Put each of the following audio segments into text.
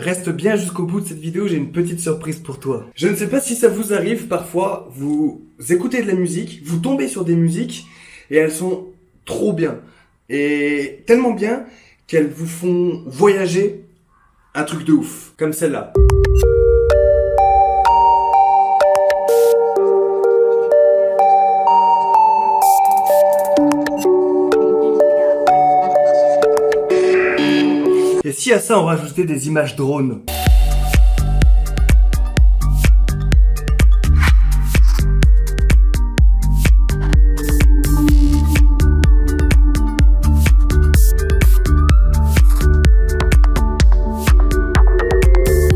reste bien jusqu'au bout de cette vidéo, j'ai une petite surprise pour toi. Je ne sais pas si ça vous arrive, parfois, vous écoutez de la musique, vous tombez sur des musiques, et elles sont trop bien. Et tellement bien qu'elles vous font voyager un truc de ouf, comme celle-là. Et si à ça on rajoutait des images drones?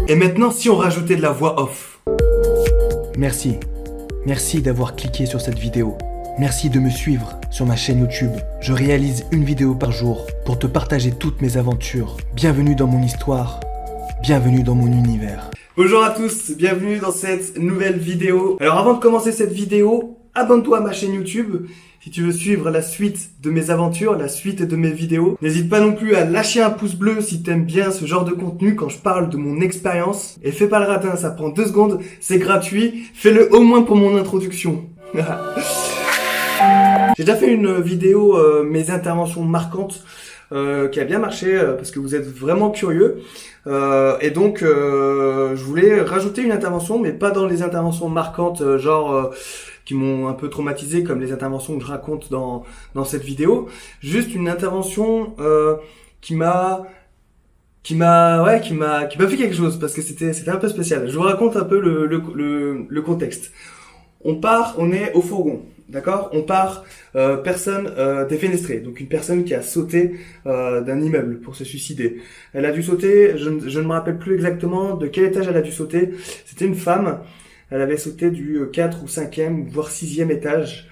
Et maintenant si on rajoutait de la voix off? Merci. Merci d'avoir cliqué sur cette vidéo. Merci de me suivre sur ma chaîne YouTube. Je réalise une vidéo par jour pour te partager toutes mes aventures. Bienvenue dans mon histoire. Bienvenue dans mon univers. Bonjour à tous, bienvenue dans cette nouvelle vidéo. Alors avant de commencer cette vidéo, abonne-toi à ma chaîne YouTube si tu veux suivre la suite de mes aventures, la suite de mes vidéos. N'hésite pas non plus à lâcher un pouce bleu si t'aimes bien ce genre de contenu quand je parle de mon expérience. Et fais pas le ratin, ça prend 2 secondes, c'est gratuit. Fais-le au moins pour mon introduction. J'ai déjà fait une vidéo, mes interventions marquantes, qui a bien marché parce que vous êtes vraiment curieux. Et donc, je voulais rajouter une intervention, mais pas dans les interventions marquantes, qui m'ont un peu traumatisé, comme les interventions que je raconte dans cette vidéo. Juste une intervention qui m'a fait quelque chose, parce que c'était un peu spécial. Je vous raconte un peu le contexte. On est au fourgon. D'accord, on part, personne défenestrée, donc une personne qui a sauté d'un immeuble pour se suicider. Elle a dû sauter, je ne me rappelle plus exactement de quel étage elle a dû sauter. C'était une femme, elle avait sauté du 4 ou 5e, voire 6e étage.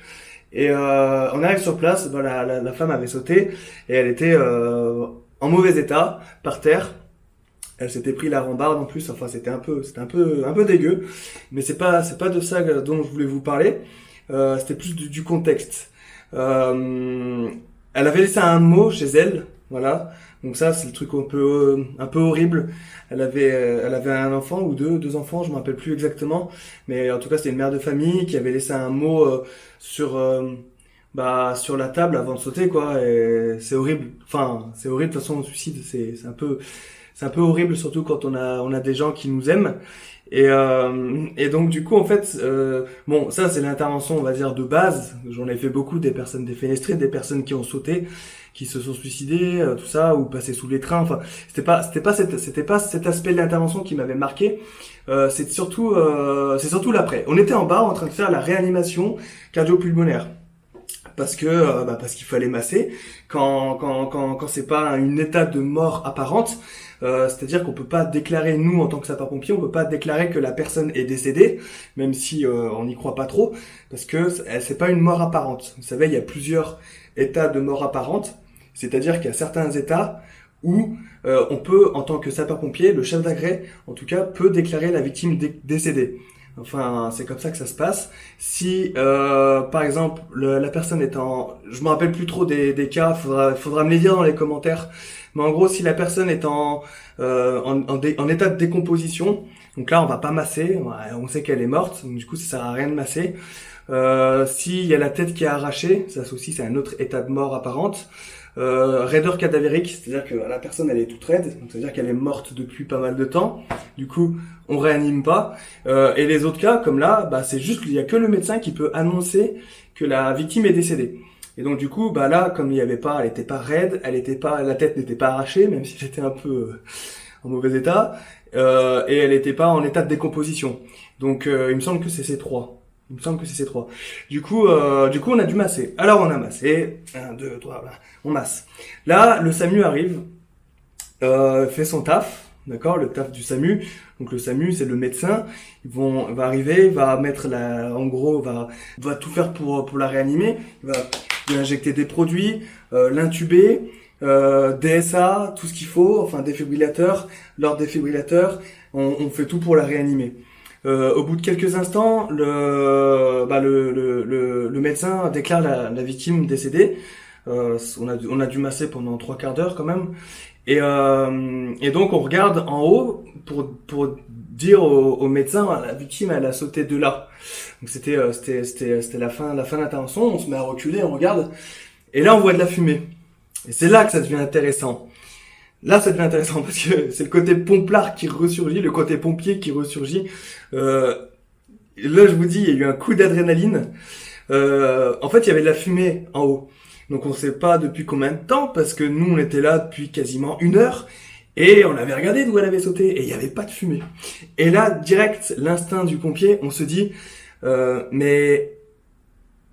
Et on arrive sur place, ben, la femme avait sauté et elle était en mauvais état, par terre. Elle s'était pris la rambarde en plus, enfin c'était un peu dégueu, mais c'est pas de ça dont je voulais vous parler. C'était plus du contexte. Elle avait laissé un mot chez elle, voilà. Donc ça, c'est le truc un peu horrible. Elle avait un enfant ou deux enfants, je me rappelle plus exactement. Mais en tout cas, c'était une mère de famille qui avait laissé un mot sur la table avant de sauter, quoi. Et c'est horrible. Enfin, c'est horrible. De toute façon, le suicide, c'est un peu horrible, surtout quand on a des gens qui nous aiment. Et donc du coup en fait bon, ça c'est l'intervention on va dire de base. J'en ai fait beaucoup, des personnes défenestrées, des personnes qui ont sauté, qui se sont suicidées, tout ça, ou passé sous les trains. Enfin c'était pas cet aspect de l'intervention qui m'avait marqué. C'est surtout l'après. On était en bas en train de faire la réanimation cardio-pulmonaire. Parce qu'il fallait masser quand c'est pas une étape de mort apparente. C'est-à-dire qu'on peut pas déclarer, nous en tant que sapeur-pompier, on peut pas déclarer que la personne est décédée, même si on n'y croit pas trop, parce que c'est pas une mort apparente. Vous savez, il y a plusieurs états de mort apparente, c'est-à-dire qu'il y a certains états où on peut, en tant que sapeur-pompier, le chef d'agrès, en tout cas, peut déclarer la victime décédée. Enfin, c'est comme ça que ça se passe. Si, par exemple, la personne est je me rappelle plus trop des cas, faudra me les dire dans les commentaires. Mais en gros, si la personne est en état de décomposition, donc là, on va pas masser, on sait qu'elle est morte, donc du coup, ça sert à rien de masser. S'il y a la tête qui est arrachée, ça aussi, c'est un autre état de mort apparente. Raideur cadavérique, c'est-à-dire que la personne elle est toute raide, donc c'est-à-dire qu'elle est morte depuis pas mal de temps. Du coup, on réanime pas. Et les autres cas, comme là, c'est juste qu'il y a que le médecin qui peut annoncer que la victime est décédée. Et donc du coup, là, comme il y avait pas, elle était pas raide, la tête n'était pas arrachée, même si elle était un peu en mauvais état, et elle était pas en état de décomposition. Donc il me semble que c'est ces trois. Du coup, on a dû masser. Alors, on a massé. 1, 2, 3, on masse. Là, le SAMU arrive, fait son taf. D'accord? Le taf du SAMU. Donc, le SAMU, c'est le médecin. Va arriver, va mettre va tout faire pour la réanimer. Il va lui injecter des produits, l'intuber, DSA, tout ce qu'il faut, enfin, défibrillateur, leur défibrillateur. On fait tout pour la réanimer. Au bout de quelques instants, le médecin déclare la victime décédée. On a dû masser pendant 3/4 d'heure quand même. Et donc on regarde en haut pour dire au médecin, la victime elle a sauté de là. Donc c'était la fin d'intervention. On se met à reculer, on regarde, et là on voit de la fumée. Et c'est là que ça devient intéressant. Là, ça devient intéressant parce que c'est le côté pomplard qui ressurgit, le côté pompier qui ressurgit. Là, je vous dis, il y a eu un coup d'adrénaline. En fait, il y avait de la fumée en haut. Donc, on sait pas depuis combien de temps parce que nous, on était là depuis quasiment 1 heure et on avait regardé d'où elle avait sauté et il y avait pas de fumée. Et là, direct, l'instinct du pompier, on se dit, mais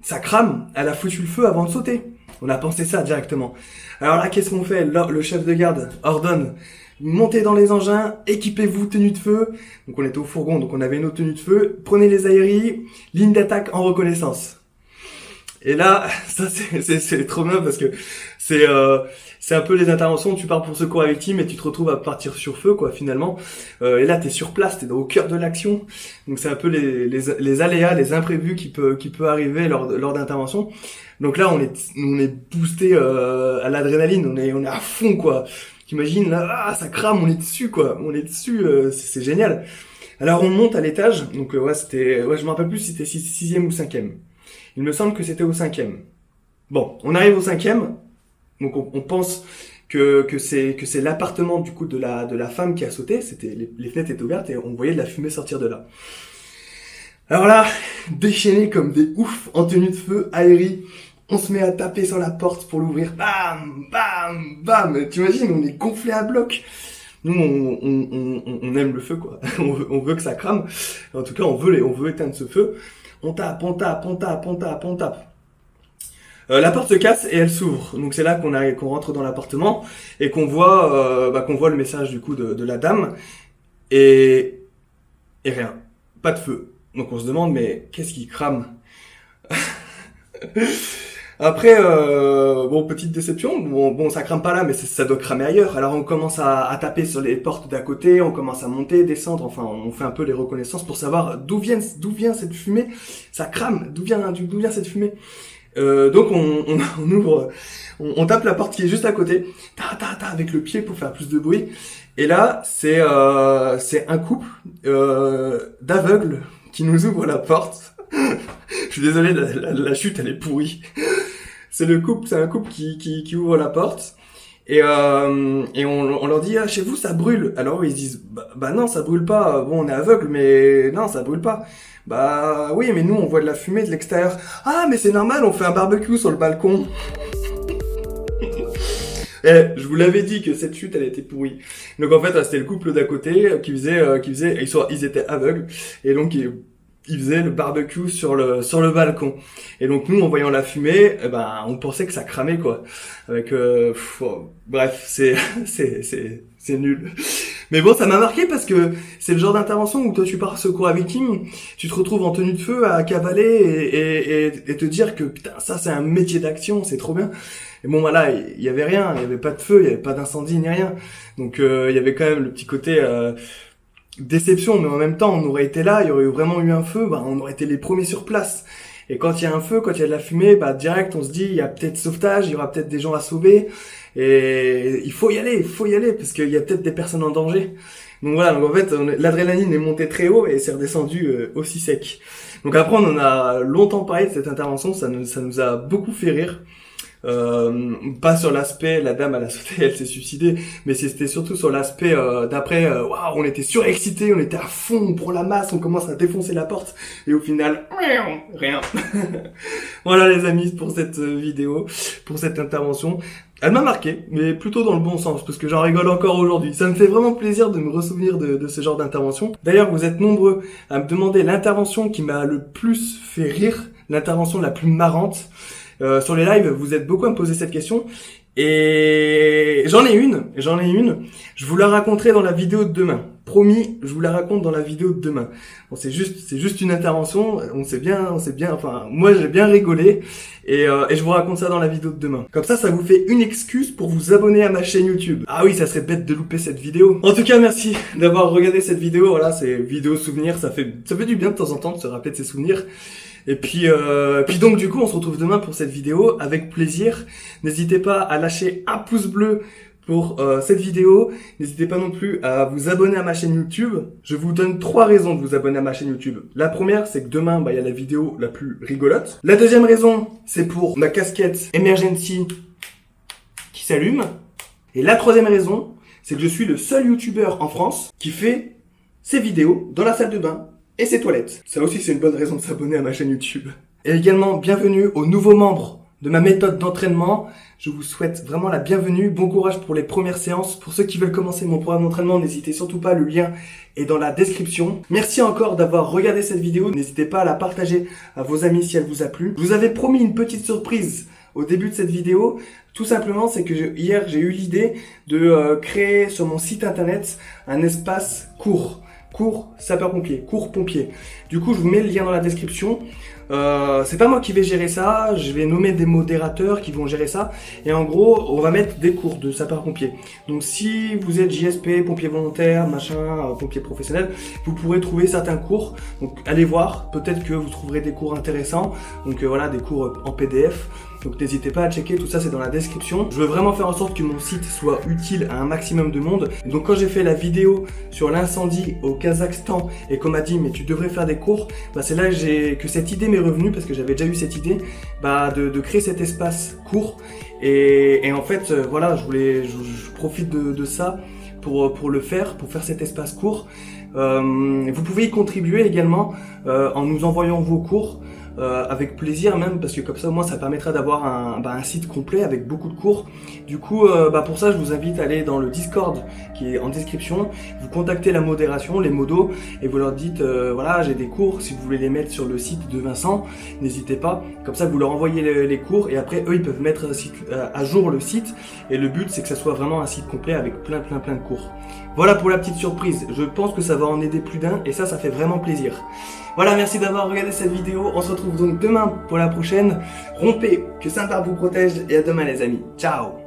ça crame, elle a foutu le feu avant de sauter. On a pensé ça directement. Alors là, qu'est-ce qu'on fait? Là, le chef de garde ordonne, montez dans les engins, équipez-vous, tenue de feu. Donc on était au fourgon, donc on avait une autre tenue de feu. Prenez les aéries, ligne d'attaque en reconnaissance. Et là, ça c'est trop bien parce que c'est un peu les interventions où tu pars pour secours à victime et tu te retrouves à partir sur feu, quoi, finalement. Et là, t'es sur place, t'es au cœur de l'action. Donc c'est un peu les aléas, les imprévus qui peut arriver lors d'intervention. Donc là, on est boosté à l'adrénaline, on est à fond, quoi. T'imagines là, ça crame, on est dessus, quoi. On est dessus, c'est génial. Alors on monte à l'étage, donc je me rappelle plus si c'était 6e ou 5e. Il me semble que c'était au 5e. Bon, on arrive au 5e, donc on pense que c'est l'appartement du coup de la femme qui a sauté. C'était les fenêtres étaient ouvertes et on voyait de la fumée sortir de là. Alors là, déchaînés comme des oufs en tenue de feu, aérie, on se met à taper sur la porte pour l'ouvrir. Bam, bam, bam. T'imagines, on est gonflé à bloc. Nous, on aime le feu, quoi. On veut que ça crame. En tout cas, on veut éteindre ce feu. On tape. La porte se casse et elle s'ouvre. Donc c'est là qu'on rentre dans l'appartement et qu'on voit le message du coup de la dame et rien, pas de feu. Donc on se demande mais qu'est-ce qui crame? Après petite déception, bon ça crame pas là mais ça doit cramer ailleurs. Alors on commence à taper sur les portes d'à côté, on commence à monter, descendre, enfin on fait un peu les reconnaissances pour savoir d'où vient cette fumée. Ça crame, d'où vient cette fumée? Donc on ouvre, on tape la porte qui est juste à côté, avec le pied pour faire plus de bruit. Et là c'est un couple d'aveugles qui nous ouvre la porte. Je suis désolé, la chute elle est pourrie. C'est un couple qui ouvre la porte et on leur dit chez vous ça brûle. Alors ils se disent bah non ça brûle pas. Bon on est aveugle mais non ça brûle pas. Bah oui mais nous on voit de la fumée de l'extérieur. Ah mais c'est normal on fait un barbecue sur le balcon. Je vous l'avais dit que cette chute elle était pourrie. Donc en fait c'était le couple d'à côté qui faisait ils étaient aveugles et donc ils faisaient le barbecue sur le balcon. Et donc nous en voyant la fumée, on pensait que ça cramait quoi. Avec bref, c'est nul. Mais bon, ça m'a marqué parce que c'est le genre d'intervention où toi tu pars secours à victime, tu te retrouves en tenue de feu à cavaler et te dire que putain, ça c'est un métier d'action, c'est trop bien. Et bon voilà, il y avait rien, il y avait pas de feu, il y avait pas d'incendie ni rien. Donc il y avait quand même le petit côté déception, mais en même temps on aurait été là, il y aurait vraiment eu un feu, on aurait été les premiers sur place. Et quand il y a un feu, quand il y a de la fumée, direct on se dit il y a peut-être sauvetage, il y aura peut-être des gens à sauver et il faut y aller parce qu'il y a peut-être des personnes en danger. Donc voilà, donc en fait l'adrénaline est montée très haut et c'est redescendu aussi sec. Donc après on en a longtemps parlé de cette intervention, ça nous a beaucoup fait rire. Pas sur l'aspect la dame elle a sauté, elle s'est suicidée, mais c'était surtout sur l'aspect d'après waouh, on était surexcités, on était à fond, on prend la masse, on commence à défoncer la porte et au final rien. Voilà les amis pour cette vidéo, pour cette intervention. Elle m'a marqué, mais plutôt dans le bon sens, parce que j'en rigole encore aujourd'hui. Ça me fait vraiment plaisir de me ressouvenir de ce genre d'intervention. D'ailleurs, vous êtes nombreux à me demander l'intervention qui m'a le plus fait rire, l'intervention la plus marrante. Sur les lives, vous êtes beaucoup à me poser cette question. Et j'en ai une. Je vous la raconterai dans la vidéo de demain. Promis, je vous la raconte dans la vidéo de demain. Bon, c'est juste une intervention. On sait bien, enfin, moi j'ai bien rigolé. Et je vous raconte ça dans la vidéo de demain. Comme ça vous fait une excuse pour vous abonner à ma chaîne YouTube. Ah oui, ça serait bête de louper cette vidéo. En tout cas, merci d'avoir regardé cette vidéo. Voilà, c'est vidéo souvenir. Ça fait du bien de temps en temps de se rappeler de ses souvenirs. Et puis donc du coup, on se retrouve demain pour cette vidéo avec plaisir. N'hésitez pas à lâcher un pouce bleu pour cette vidéo. N'hésitez pas non plus à vous abonner à ma chaîne YouTube. Je vous donne 3 raisons de vous abonner à ma chaîne YouTube. La première, c'est que demain, il y a la vidéo la plus rigolote. La deuxième raison, c'est pour ma casquette Emergency qui s'allume. Et la troisième raison, c'est que je suis le seul YouTuber en France qui fait ses vidéos dans la salle de bain et ses toilettes. Ça aussi, c'est une bonne raison de s'abonner à ma chaîne YouTube. Et également, bienvenue aux nouveaux membres de ma méthode d'entraînement. Je vous souhaite vraiment la bienvenue. Bon courage pour les premières séances. Pour ceux qui veulent commencer mon programme d'entraînement, n'hésitez surtout pas, le lien est dans la description. Merci encore d'avoir regardé cette vidéo. N'hésitez pas à la partager à vos amis si elle vous a plu. Je vous avais promis une petite surprise au début de cette vidéo. Tout simplement, c'est que hier, j'ai eu l'idée de créer sur mon site internet un espace cours sapeur-pompier, cours pompier. Du coup, je vous mets le lien dans la description. C'est pas moi qui vais gérer ça, je vais nommer des modérateurs qui vont gérer ça. Et en gros, on va mettre des cours de sapeur-pompier. Donc si vous êtes JSP, pompier volontaire, pompier professionnel, vous pourrez trouver certains cours. Donc allez voir, peut-être que vous trouverez des cours intéressants. Donc voilà, des cours en PDF. Donc n'hésitez pas à checker, tout ça c'est dans la description. Je veux vraiment faire en sorte que mon site soit utile à un maximum de monde. Et donc quand j'ai fait la vidéo sur l'incendie au Kazakhstan et qu'on m'a dit mais tu devrais faire des cours, c'est là que cette idée m'est revenue, parce que j'avais déjà eu cette idée de créer cet espace cours. Et en fait voilà, je profite de ça pour le faire, pour faire cet espace cours. Vous pouvez y contribuer également en nous envoyant vos cours. Avec plaisir même, parce que comme ça au moins ça permettra d'avoir un site complet avec beaucoup de cours. Du coup pour ça je vous invite à aller dans le Discord qui est en description, vous contactez la modération, les modos, et vous leur dites voilà, j'ai des cours, si vous voulez les mettre sur le site de Vincent, n'hésitez pas, comme ça vous leur envoyez les cours et après eux ils peuvent mettre à jour le site, et le but c'est que ça soit vraiment un site complet avec plein de cours. Voilà pour la petite surprise, je pense que ça va en aider plus d'un et ça fait vraiment plaisir. Voilà, merci d'avoir regardé cette vidéo, on se retrouve donc demain pour la prochaine. Rompez, que Saint-Barbe vous protège et à demain les amis, ciao.